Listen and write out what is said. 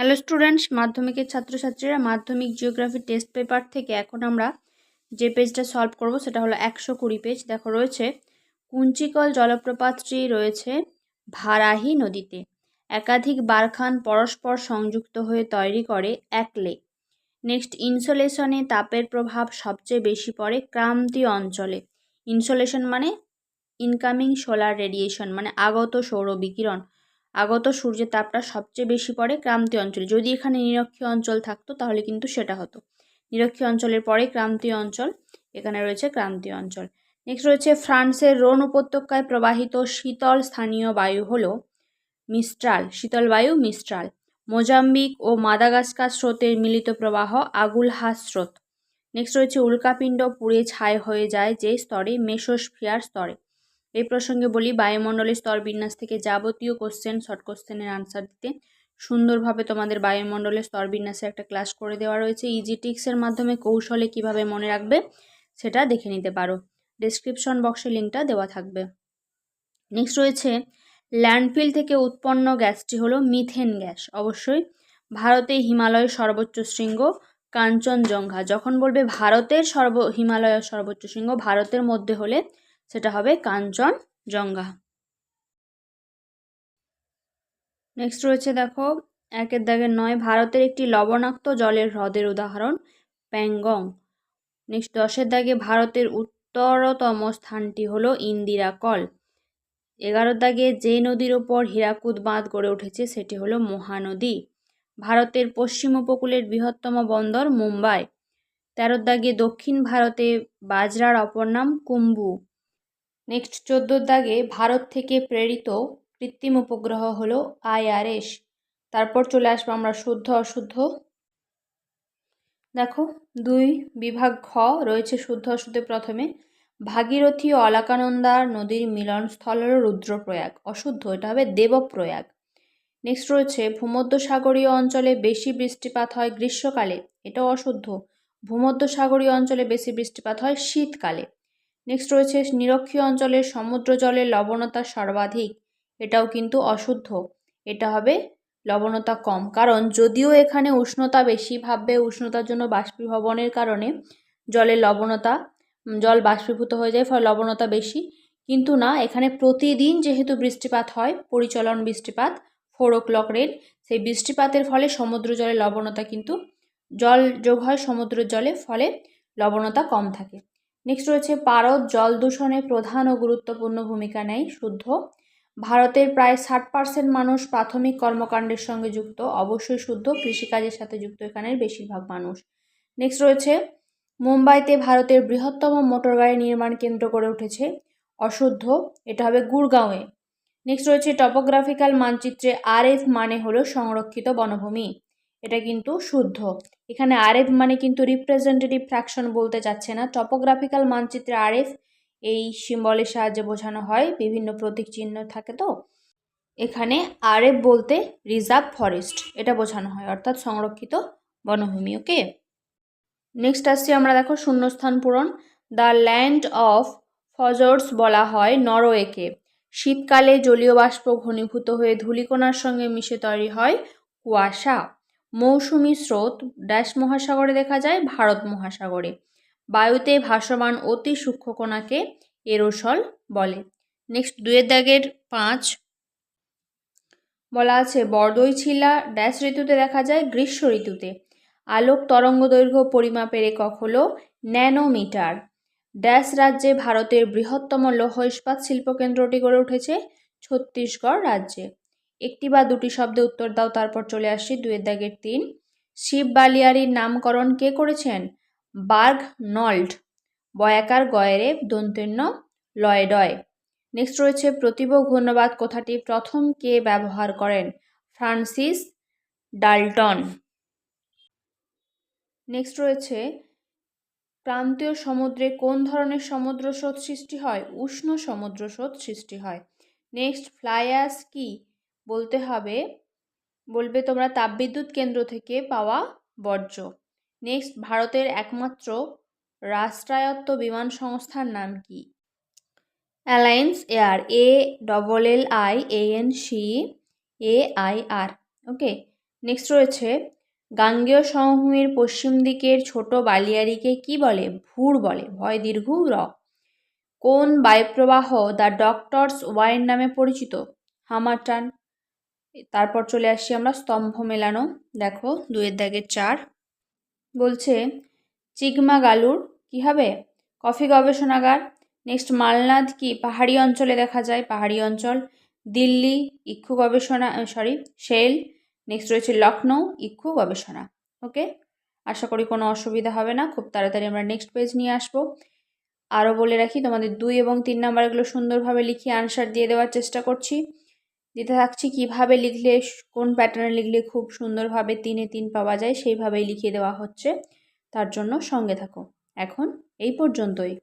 Hello students, মাধ্যমিকের ছাত্রছাত্রীরা মাধ্যমিক জিওগ্রাফি টেস্ট পেপার থেকে এখন আমরা যে পেজটা সলভ করব সেটা হলো 120 পেজ। দেখো রয়েছে কুঞ্চিকল জলপ্রপাতটি রয়েছে ভারাহি নদীতে। একাধিক বারখান পরস্পর সংযুক্ত হয়ে তৈরি করে এক লেক। নেক্সট, ইনসোলেশনে তাপের প্রভাব সবচেয়ে বেশি পড়ে ক্রান্তীয় অঞ্চলে। ইনসোলেশন মানে ইনকামিং সোলার রেডিয়েশন, মানে আগত সৌর বিকিরণ, আগত সূর্যের তাপটা সবচেয়ে বেশি পড়ে ক্রান্তীয় অঞ্চলে। যদি এখানে নিরক্ষীয় অঞ্চল থাকতো তাহলে কিন্তু সেটা হতো। নিরক্ষীয় অঞ্চলের পরে ক্রান্তীয় অঞ্চল, এখানে রয়েছে ক্রান্তীয় অঞ্চল। নেক্সট রয়েছে ফ্রান্সের রোন উপত্যকায় প্রবাহিত শীতল স্থানীয় বায়ু হলো মিস্ট্রাল, শীতল বায়ু মিস্ট্রাল। মোজাম্বিক ও মাদাগাস্কার স্রোতের মিলিত প্রবাহ আগুলহাস স্রোত। নেক্সট রয়েছে উল্কাপিণ্ড পুড়ে ছাই হয়ে যায় যে স্তরে, মেসোস্ফিয়ার স্তরে। এই প্রসঙ্গে বলি, বায়ুমণ্ডলের স্তর বিন্যাস থেকে যাবতীয় কোশ্চেন, শর্ট কোশ্চেনের আনসার দিতে সুন্দরভাবে তোমাদের বায়ুমণ্ডলের স্তর বিন্যাসে একটা ক্লাস করে দেওয়া রয়েছে। ইজিটিক্সের মাধ্যমে কৌশলে কিভাবে মনে রাখবে সেটা দেখে নিতে পারো, ডেসক্রিপশন বক্সে লিঙ্কটা দেওয়া থাকবে। নেক্সট রয়েছে ল্যান্ডফিল থেকে উৎপন্ন গ্যাসটি হলো মিথেন গ্যাস। অবশ্যই ভারতে হিমালয়ের সর্বোচ্চ শৃঙ্গ কাঞ্চনজঙ্ঘা। যখন বলবে ভারতের হিমালয়ের সর্বোচ্চ শৃঙ্গ ভারতের মধ্যে হলে সেটা হবে কাঞ্চনজঙ্ঘা। নেক্সট রয়েছে দেখো 1 দাগের 9, ভারতের একটি লবণাক্ত জলের হ্রদের উদাহরণ প্যাংগং। নেক্সট 10 দাগে ভারতের উত্তরতম স্থানটি হলো ইন্দিরা কল। 11 দাগে যে নদীর ওপর হীরাকুদ বাঁধ গড়ে উঠেছে সেটি হলো মহানদী। ভারতের পশ্চিম উপকূলের বৃহত্তম বন্দর মুম্বাই। 13 দাগে দক্ষিণ ভারতে বাজরার অপর নাম কুম্ভু। নেক্সট 14 দাগে ভারত থেকে প্রেরিত কৃত্রিম উপগ্রহ হলো IRS। তারপর চলে আসবো আমরা শুদ্ধ অশুদ্ধ। দেখো 2 বিভাগ খ রয়েছে শুদ্ধ অশুদ্ধে। প্রথমে ভাগীরথী ও অলকানন্দা নদীর মিলনস্থল হলো রুদ্রপ্রয়াগ, অশুদ্ধ, এটা হবে দেবপ্রয়াগ। নেক্সট রয়েছে ভূমধ্যসাগরীয় অঞ্চলে বেশি বৃষ্টিপাত হয় গ্রীষ্মকালে, এটাও অশুদ্ধ। ভূমধ্যসাগরীয় অঞ্চলে বেশি বৃষ্টিপাত হয় শীতকালে। নেক্সট রয়েছে নিরক্ষীয় অঞ্চলের সমুদ্র জলের লবণতা সর্বাধিক, এটাও কিন্তু অশুদ্ধ, এটা হবে লবণতা কম। কারণ যদিও এখানে উষ্ণতা বেশি, ভাববে উষ্ণতার জন্য বাষ্পীভবনের কারণে জলের লবণতা, জল বাষ্পীভূত হয়ে যায়, ফলে লবণতা বেশি, কিন্তু না, এখানে প্রতিদিন যেহেতু বৃষ্টিপাত হয়, পরিচলন বৃষ্টিপাত 4 o'clock রেন, সেই বৃষ্টিপাতের ফলে সমুদ্র জলের লবণতা কিন্তু জল যোগ হয় সমুদ্রের জলে, ফলে লবণতা কম থাকে। নেক্সট রয়েছে পারদ জল দূষণে প্রধান ও গুরুত্বপূর্ণ ভূমিকা নেয়, শুদ্ধ। ভারতের প্রায় 60% মানুষ প্রাথমিক কর্মকাণ্ডের সঙ্গে যুক্ত, অবশ্যই শুদ্ধ, কৃষিকাজের সাথে যুক্ত এখানের বেশিরভাগ মানুষ। নেক্সট রয়েছে মুম্বাইতে ভারতের বৃহত্তম মোটর গাড়ি নির্মাণ কেন্দ্র গড়ে উঠেছে, অশুদ্ধ, এটা হবে গুড়গাঁওয়ে। নেক্সট রয়েছে টপোগ্রাফিক্যাল মানচিত্রে RF মানে হলো সংরক্ষিত বনভূমি, এটা কিন্তু শুদ্ধ। এখানে RF মানে কিন্তু রিপ্রেজেন্টেটিভ ফ্র্যাকশন বলতে চাচ্ছে না। টপোগ্রাফিক্যাল মানচিত্রে RF এই সিম্বলের সাহায্যে বোঝানো হয়, বিভিন্ন প্রতীক চিহ্ন থাকে, তো এখানে RF বলতে রিজার্ভ ফরেস্ট এটা বোঝানো হয়, অর্থাৎ সংরক্ষিত বনভূমি। ওকে, নেক্সট আসছি আমরা দেখো শূন্যস্থান পূরণ। দ্য ল্যান্ড অফ ফজর্স বলা হয় নরওয়েকে। শীতকালে জলীয় বাষ্প ঘনীভূত হয়ে ধূলিকণার সঙ্গে মিশে তৈরি হয় কুয়াশা। মৌসুমি স্রোত ড্যাশ মহাসাগরে দেখা যায়, ভারত মহাসাগরে। বায়ুতে ভাসমান অতি সূক্ষ্ম কণাকে এরোসল বলে। নেক্সট 2 দাগের 5 বলা আছে বরদইছিলা ড্যাশ ঋতুতে দেখা যায়, গ্রীষ্ম ঋতুতে। আলোক তরঙ্গ দৈর্ঘ্য পরিমাপের একক হলো ন্যানোমিটার। ড্যাশ রাজ্যে ভারতের বৃহত্তম লৌহ ইস্পাত শিল্পকেন্দ্রটি গড়ে উঠেছে, ছত্তিশগড় রাজ্যে। একটি বা দুটি শব্দে উত্তর দাও, তারপর চলে আসি 2 দাগের 3। শিব বালিয়ারির নামকরণ কে করেছেন? বার্গ নল্ড, বয়াকার গয়েরে দন্তেন্য লয়ডয়। নেক্সট রয়েছে প্রতিভ ঘূর্ণবাদ কথাটি প্রথম কে ব্যবহার করেন? Francis Dalton. নেক্সট রয়েছে ক্রান্তীয় সমুদ্রে কোন ধরনের সমুদ্র স্রোত সৃষ্টি হয়? উষ্ণ সমুদ্র স্রোত সৃষ্টি হয়। নেক্সট ফ্লাই অ্যাশ কি? বলতে হবে, বলবে তোমরা তাপবিদ্যুৎ কেন্দ্র থেকে পাওয়া বর্জ্য। নেক্সট ভারতের একমাত্র রাষ্ট্রায়ত্ত বিমান সংস্থার নাম কি? Alliance air, ALLIANCAIR। ওকে, নেক্সট রয়েছে গাঙ্গেয় সমভূমির পশ্চিম দিকের ছোট বালিয়াড়িকে কি বলে? ভুর বলে। ভয় দীর্ঘ র। কোন বায়ুপ্রবাহ দ্য ডক্টরস ওয়াইন নামে পরিচিত? হামাটান। তারপর চলে আসছি আমরা স্তম্ভ মেলানো। দেখো 2 দাগের 4 বলছে চিকমাগালুর কি হবে? কফি গবেষণাগার। নেক্সট মালনাদ কি পাহাড়ি অঞ্চলে দেখা যায়? পাহাড়ি অঞ্চল। দিল্লি ইক্ষু গবেষণা শেল। নেক্সট রয়েছে লখনৌ ইক্ষু গবেষণা। ওকে, আশা করি কোনো অসুবিধা হবে না। খুব তাড়াতাড়ি আমরা নেক্সট পেজ নিয়ে আসবো। আরও বলে রাখি, তোমাদের 2 এবং 3 নাম্বারগুলো সুন্দরভাবে লিখিয়ে আনসার দিয়ে দেওয়ার চেষ্টা করছি, দিতে থাকছি। কিভাবে লিখলে, কোন প্যাটার্নে লিখলে খুব সুন্দরভাবে 3-এ 3 পাওয়া যায় সেইভাবেই লিখিয়ে দেওয়া হচ্ছে, তার জন্য সঙ্গে থাকো। এখন এই পর্যন্তই।